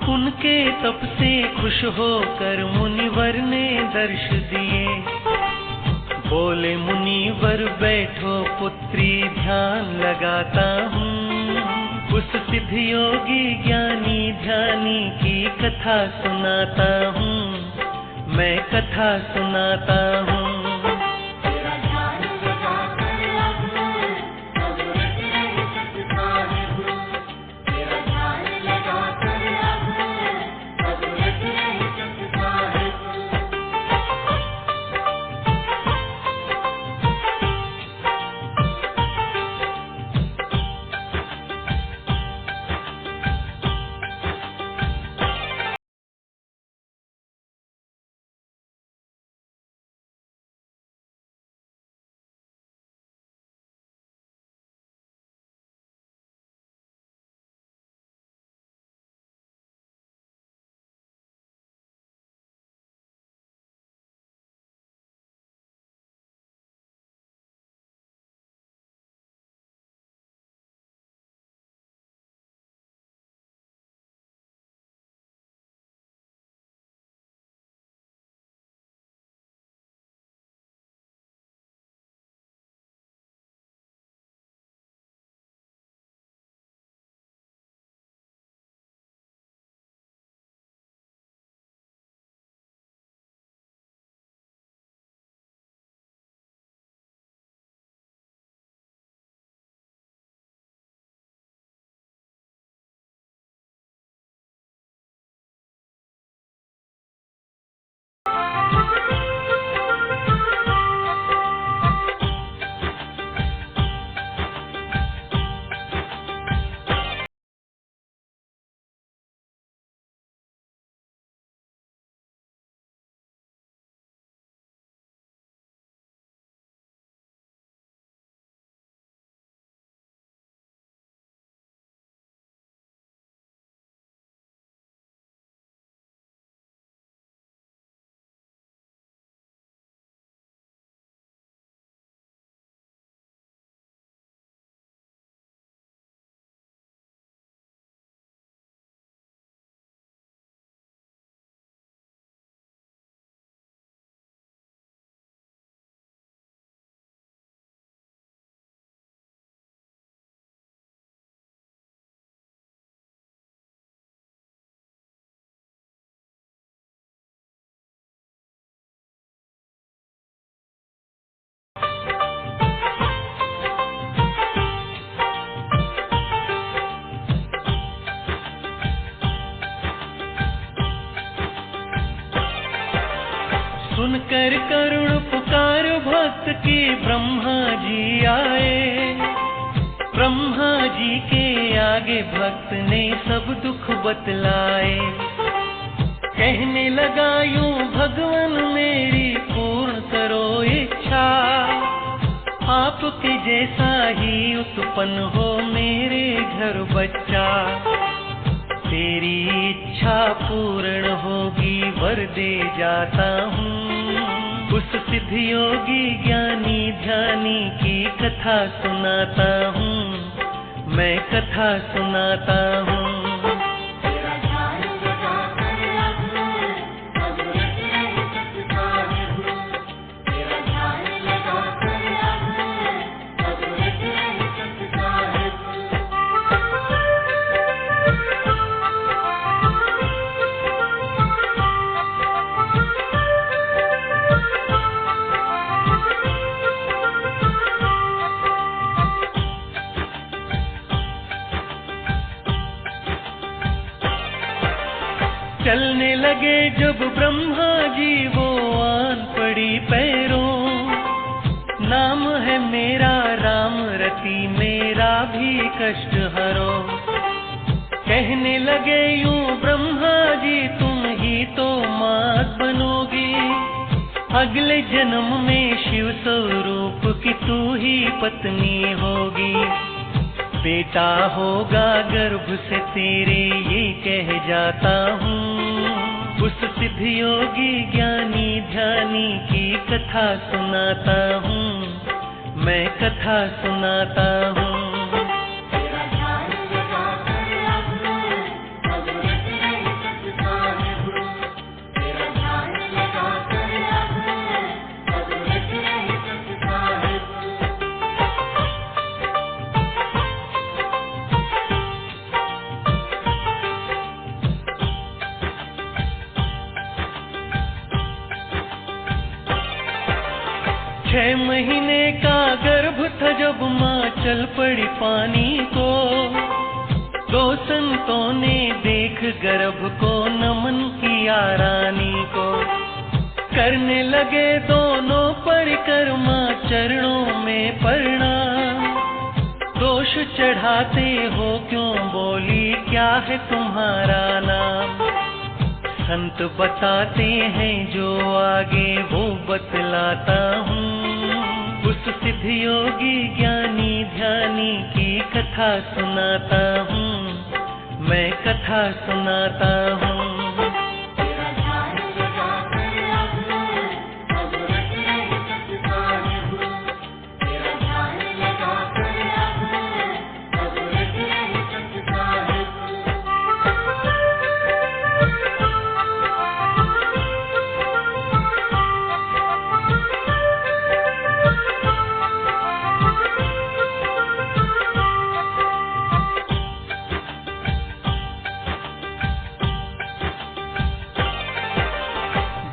उनके तप से खुश होकर मुनिवर ने दर्श दिए। बोले मुनिवर बैठो पुत्री ध्यान लगाता हूँ, उस सिद्ध योगी ज्ञानी ध्यानी की कथा सुनाता हूँ, मैं कथा सुनाता हूँ। सुनकर करुण पुकार भक्त की ब्रह्मा जी आए। ब्रह्मा जी के आगे भक्त ने सब दुख बतलाए। कहने लगा यूं भगवान मेरी पूर्ण करो इच्छा, आपके जैसा ही उत्पन्न हो मेरे घर बच्चा। तेरी इच्छा पूर्ण होगी वर दे जाता हूँ, उस सिद्ध योगी ज्ञानी ध्यानी की कथा सुनाता हूँ, मैं कथा सुनाता हूँ। चलने लगे जब ब्रह्मा जी वो आन पड़ी पैरों। नाम है मेरा राम रति मेरा भी कष्ट हरो। कहने लगे यूं ब्रह्मा जी तुम ही तो मात बनोगी, अगले जन्म में शिव स्वरूप की तू ही पत्नी होगी। बेटा होगा गर्भ से तेरे ये कह जाता हूँ, उस सिद्ध योगी ज्ञानी ध्यानी की कथा सुनाता हूँ, मैं कथा सुनाता हूँ। 6 महीने का गर्भ था जब माँ चल पड़ी पानी को, 2 संतों ने देख गर्भ को नमन किया रानी को। करने लगे दोनों परिक्रमा चरणों में प्रणाम। दोष चढ़ाते हो क्यों, बोली क्या है तुम्हारा नाम। संत बताते हैं जो आगे वो बतलाता हूँ। उस सिद्ध योगी ज्ञानी ध्यानी की कथा सुनाता हूँ, मैं कथा सुनाता हूँ।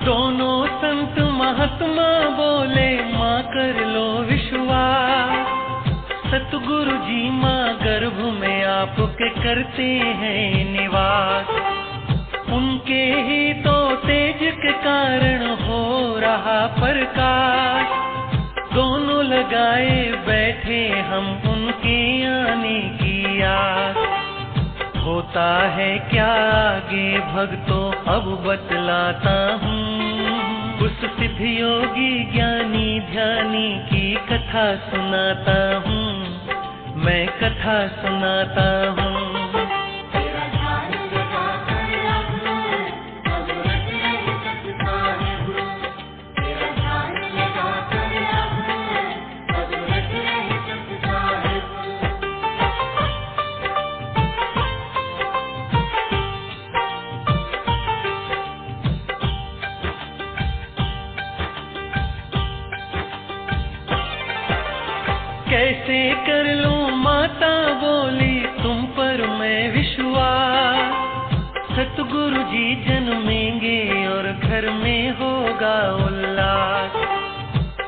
दोनों संत महात्मा बोले माँ कर लो विश्वास। सतगुरु जी माँ गर्भ में आपके करते हैं निवास। उनके ही तो तेज के कारण हो रहा प्रकाश। दोनों लगाए बैठे हम उनके आने की आस। होता है क्या आगे भक्तों अब बतलाता हूँ। उस सिद्ध योगी ज्ञानी ध्यानी की कथा सुनाता हूँ, मैं कथा सुनाता हूँ। कैसे कर लूं माता बोली तुम पर मैं विश्वास। सतगुरु जी जन्मेंगे और घर में होगा उल्लास।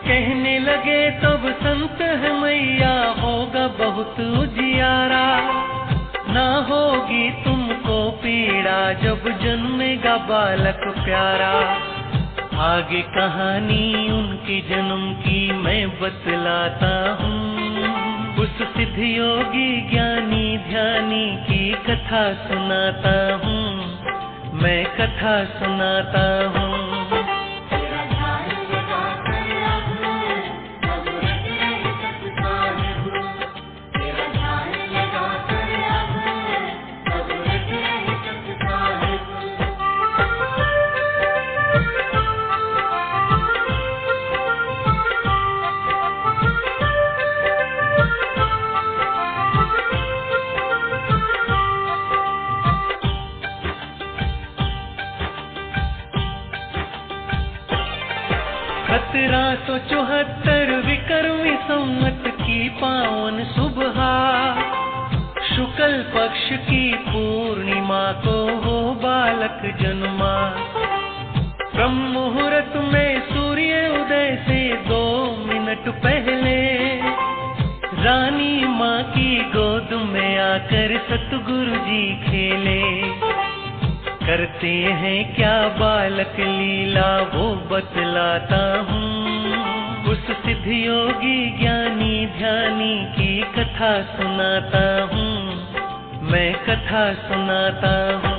कहने लगे तब संत है मैया होगा बहुत उजियारा। ना होगी तुमको पीड़ा जब जन्मेगा बालक प्यारा। आगे कहानी उनके जन्म की मैं बतलाता हूँ। उस सिद्ध योगी ज्ञानी ध्यानी की कथा सुनाता हूँ, मैं कथा सुनाता हूँ। सो 74 विक्रमी संवत की पावन सुबह। शुक्ल पक्ष की पूर्णिमा को हो बालक जन्मा। ब्रह्म मुहूर्त में सूर्य उदय से 2 मिनट पहले रानी माँ की गोद में आकर सतगुरु जी खेले। करते हैं क्या बालक लीला वो बतलाता हूँ। उस सिद्ध योगी ज्ञानी ध्यानी की कथा सुनाता हूँ, मैं कथा सुनाता हूँ।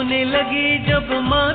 रोने लगी जब माता